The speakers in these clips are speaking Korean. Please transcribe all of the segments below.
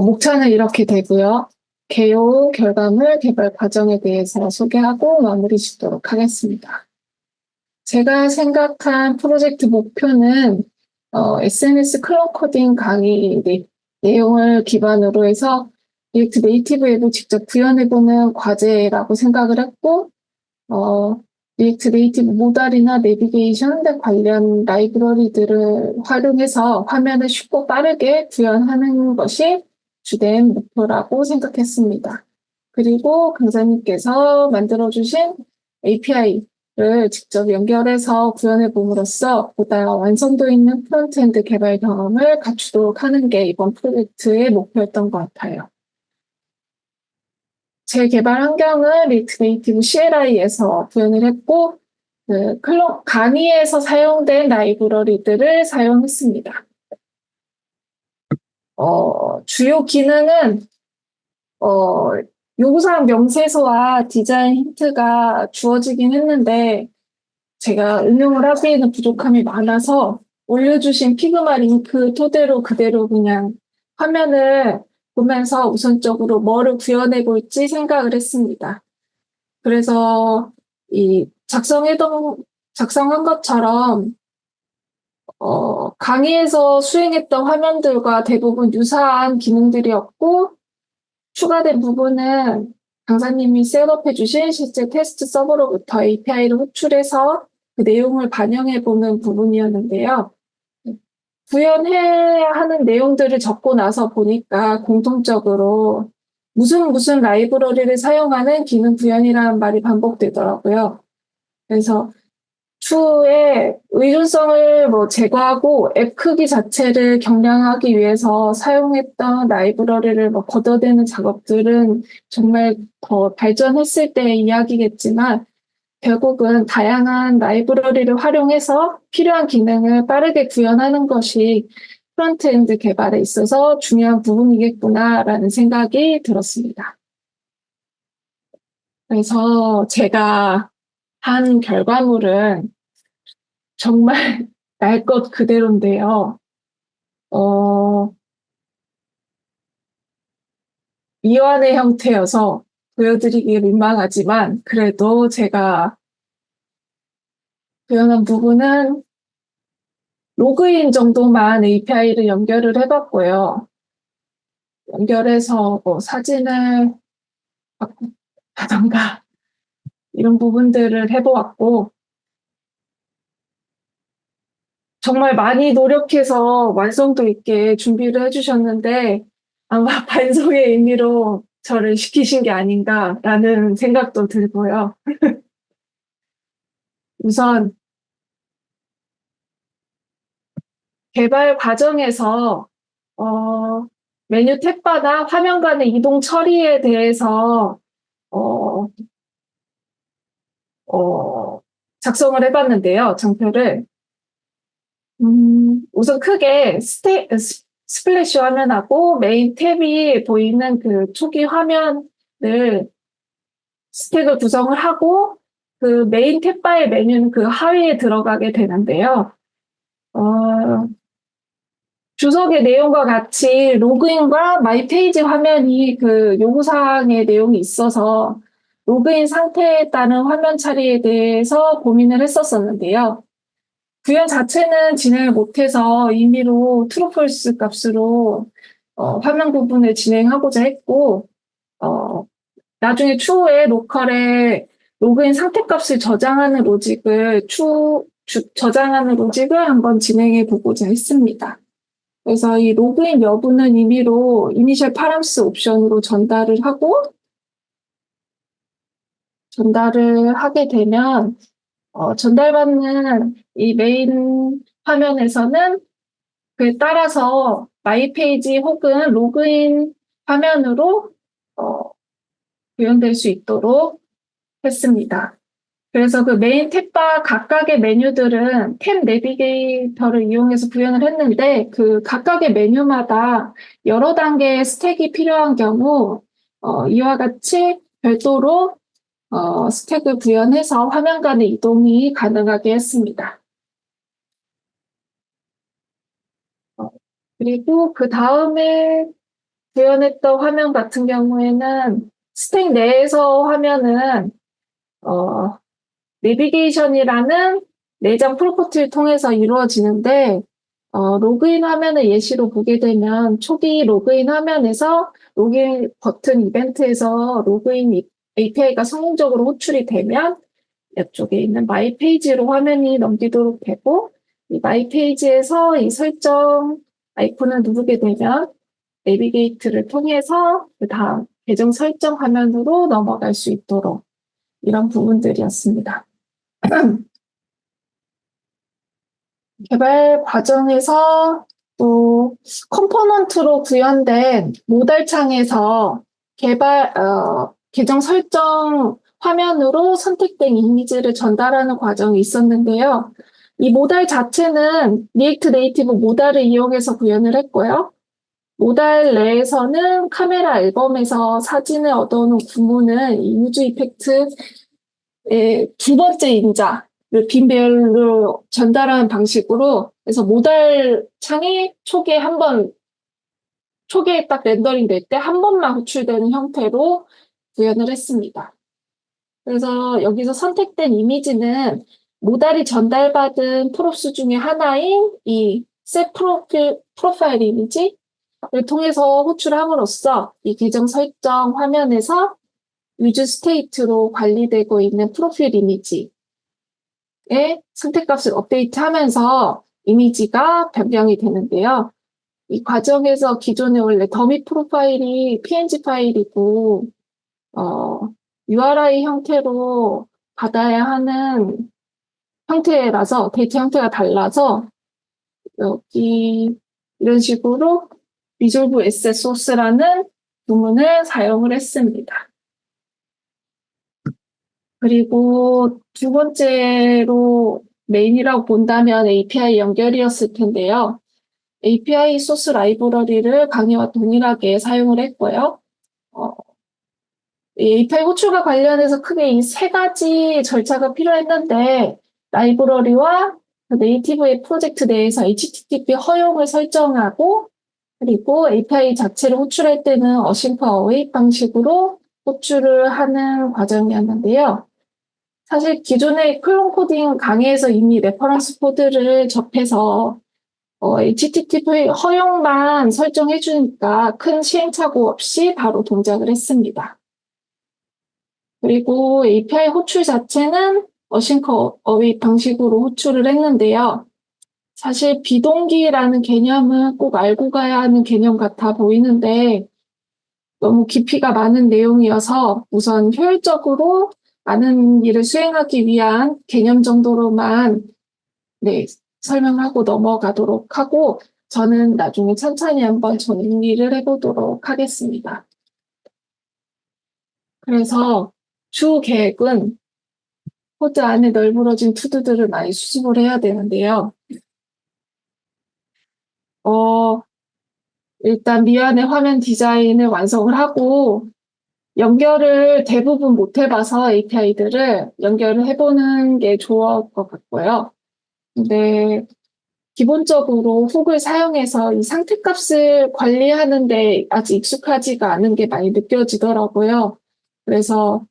목차는 이렇게 되고요. 개요, 결과물, 개발 과정에 대해서 소개하고 마무리 짓도록 하겠습니다. 제가 생각한 프로젝트 목표는 SNS 클럽 코딩 강의 내용을 기반으로 해서 리액트 네이티브 앱을 직접 구현해보는 과제라고 생각을 했고, 리액트 네이티브 모달이나 내비게이션 등 관련 라이브러리들을 활용해서 화면을 쉽고 빠르게 구현하는 것이 주된 목표라고 생각했습니다. 그리고 강사님께서 만들어주신 API를 직접 연결해서 구현해 봄으로써 보다 완성도 있는 프론트엔드 개발 경험을 갖추도록 하는 게 이번 프로젝트의 목표였던 것 같아요. 제 개발 환경은 리액트 네이티브 CLI에서 구현을 했고, 강의에서 사용된 라이브러리들을 사용했습니다. 주요 기능은 요구사항 명세서와 디자인 힌트가 주어지긴 했는데 제가 응용을 하기에는 부족함이 많아서 올려주신 피그마 링크 토대로 그대로 그냥 화면을 보면서 우선적으로 뭐를 구현해 볼지 생각을 했습니다. 그래서 이 작성한 것처럼 강의에서 수행했던 화면들과 대부분 유사한 기능들이었고, 추가된 부분은 강사님이 셋업해 주신 실제 테스트 서버로부터 API를 호출해서 그 내용을 반영해 보는 부분이었는데요. 구현해야 하는 내용들을 적고 나서 보니까 공통적으로 무슨 라이브러리를 사용하는 기능 구현이라는 말이 반복되더라고요. 그래서 추후에 의존성을 제거하고 앱 크기 자체를 경량하기 위해서 사용했던 라이브러리를 걷어내는 작업들은 정말 더 발전했을 때의 이야기겠지만 결국은 다양한 라이브러리를 활용해서 필요한 기능을 빠르게 구현하는 것이 프론트엔드 개발에 있어서 중요한 부분이겠구나라는 생각이 들었습니다. 그래서 제가 한 결과물은 정말 날 것 그대로인데요. 미완의 형태여서 보여드리기 민망하지만 그래도 제가 구현한 부분은 로그인 정도만 API를 연결을 해봤고요. 연결해서 사진을 하던가 이런 부분들을 해보았고 정말 많이 노력해서 완성도 있게 준비를 해주셨는데 아마 반성의 의미로 저를 시키신 게 아닌가라는 생각도 들고요. 우선 개발 과정에서 메뉴 탭바나 화면 간의 이동 처리에 대해서 어, 작성을 해봤는데요. 장표를. 우선 크게 스플래시 화면하고 메인 탭이 보이는 그 초기 화면을 스택을 구성을 하고 그 메인 탭바의 메뉴는 그 하위에 들어가게 되는데요. 주석의 내용과 같이 로그인과 마이 페이지 화면이 그 요구사항의 내용이 있어서 로그인 상태에 따른 화면 처리에 대해서 고민을 했었었는데요. 구현 자체는 진행을 못해서 임의로 트루폴스 값으로 화면 부분을 진행하고자 했고 나중에 추후에 로컬에 로그인 상태 값을 저장하는 로직을 저장하는 로직을 한번 진행해 보고자 했습니다. 그래서 이 로그인 여부는 임의로 이니셜 파람스 옵션으로 전달을 하게 되면 전달받는 이 메인 화면에서는 그에 따라서 마이 페이지 혹은 로그인 화면으로 구현될 수 있도록 했습니다. 그래서 그 메인 탭바 각각의 메뉴들은 탭 내비게이터를 이용해서 구현을 했는데 그 각각의 메뉴마다 여러 단계의 스택이 필요한 경우 이와 같이 별도로 스택을 구현해서 화면 간의 이동이 가능하게 했습니다. 그리고 그 다음에 구현했던 화면 같은 경우에는 스택 내에서 화면은 내비게이션이라는 내장 프로퍼티를 통해서 이루어지는데 로그인 화면을 예시로 보게 되면 초기 로그인 화면에서 로그인 버튼 이벤트에서 로그인 API가 성공적으로 호출이 되면 이쪽에 있는 마이 페이지로 화면이 넘기도록 되고 이 마이 페이지에서 이 설정 아이콘을 누르게 되면 내비게이트를 통해서 그 다음 계정 설정 화면으로 넘어갈 수 있도록 이런 부분들이었습니다. 개발 과정에서 또 컴포넌트로 구현된 모달 창에서 계정 설정 화면으로 선택된 이미지를 전달하는 과정이 있었는데요. 이 모달 자체는 리액트 네이티브 모달을 이용해서 구현을 했고요. 모달 내에서는 카메라 앨범에서 사진을 얻어놓은 구문은 이 우즈 이펙트의 두 번째 인자를 빈 배열로 전달하는 방식으로 그래서 모달 창이 초기에 딱 렌더링 될 때 한 번만 호출되는 형태로 구현을 했습니다. 그래서 여기서 선택된 이미지는 모달이 전달받은 프롭스 중에 하나인 이 셋 프로파일 이미지를 통해서 호출함으로써 이 계정 설정 화면에서 유즈 스테이트로 관리되고 있는 프로필 이미지의 선택값을 업데이트하면서 이미지가 변경이 되는데요. 이 과정에서 기존에 원래 더미 프로파일이 PNG 파일이고 URI 형태로 받아야 하는 형태라서 데이터 형태가 달라서 여기 이런 식으로 Resolve Asset Source라는 부문을 사용을 했습니다. 그리고 두 번째로 메인이라고 본다면 API 연결이었을 텐데요. API 소스 라이브러리를 강의와 동일하게 사용을 했고요. 이 API 호출과 관련해서 크게 이 세 가지 절차가 필요했는데 라이브러리와 네이티브의 프로젝트 내에서 HTTP 허용을 설정하고 그리고 API 자체를 호출할 때는 어싱크 어웨이 방식으로 호출을 하는 과정이었는데요. 사실 기존의 클론 코딩 강의에서 이미 레퍼런스 코드를 접해서 HTTP 허용만 설정해 주니까 큰 시행착오 없이 바로 동작을 했습니다. 그리고 API 호출 자체는 어싱크 어웨이 방식으로 호출을 했는데요. 사실 비동기라는 개념은 꼭 알고 가야 하는 개념 같아 보이는데 너무 깊이가 많은 내용이어서 우선 효율적으로 많은 일을 수행하기 위한 개념 정도로만 설명하고 넘어가도록 하고 저는 나중에 천천히 한번 정리를 해보도록 하겠습니다. 그래서 주 계획은 코드 안에 널브러진 투두들을 많이 수습을 해야 되는데요. 일단 미완의 화면 디자인을 완성을 하고 연결을 대부분 못 해봐서 API들을 연결을 해보는 게 좋을 것 같고요. 근데 기본적으로 훅을 사용해서 이 상태값을 관리하는데 아직 익숙하지가 않은 게 많이 느껴지더라고요. 그래서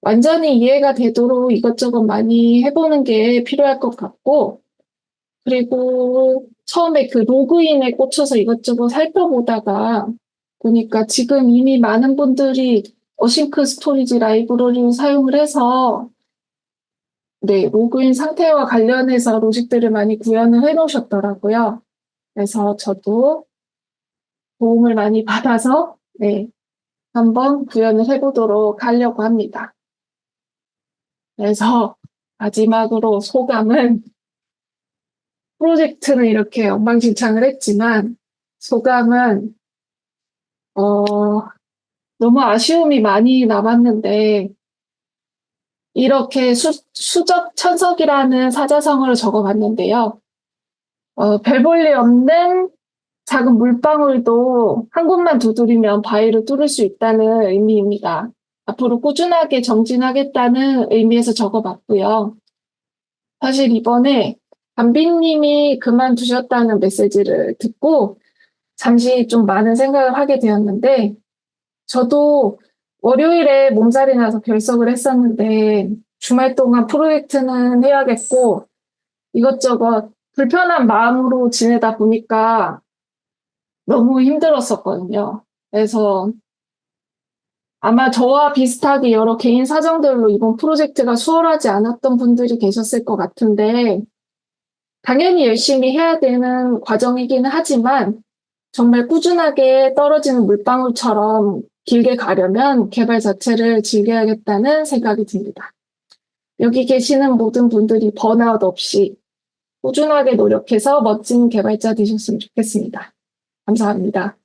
완전히 이해가 되도록 이것저것 많이 해보는 게 필요할 것 같고, 그리고 처음에 그 로그인에 꽂혀서 이것저것 살펴보다가 보니까 지금 이미 많은 분들이 어싱크 스토리지 라이브러리를 사용을 해서 로그인 상태와 관련해서 로직들을 많이 구현을 해놓으셨더라고요. 그래서 저도 도움을 많이 받아서 한번 구현을 해보도록 하려고 합니다. 그래서 마지막으로 소감은 프로젝트는 이렇게 엉망진창을 했지만 소감은 너무 아쉬움이 많이 남았는데 이렇게 수적 천석이라는 사자성어를 적어봤는데요. 별 볼 일 없는 작은 물방울도 한 곳만 두드리면 바위를 뚫을 수 있다는 의미입니다. 앞으로 꾸준하게 정진하겠다는 의미에서 적어봤고요. 사실 이번에 담비님이 그만두셨다는 메시지를 듣고 잠시 좀 많은 생각을 하게 되었는데, 저도 월요일에 몸살이 나서 결석을 했었는데, 주말 동안 프로젝트는 해야겠고, 이것저것 불편한 마음으로 지내다 보니까 너무 힘들었었거든요. 그래서 아마 저와 비슷하게 여러 개인 사정들로 이번 프로젝트가 수월하지 않았던 분들이 계셨을 것 같은데, 당연히 열심히 해야 되는 과정이기는 하지만, 정말 꾸준하게 떨어지는 물방울처럼 길게 가려면 개발 자체를 즐겨야겠다는 생각이 듭니다. 여기 계시는 모든 분들이 번아웃 없이 꾸준하게 노력해서 멋진 개발자 되셨으면 좋겠습니다. 감사합니다.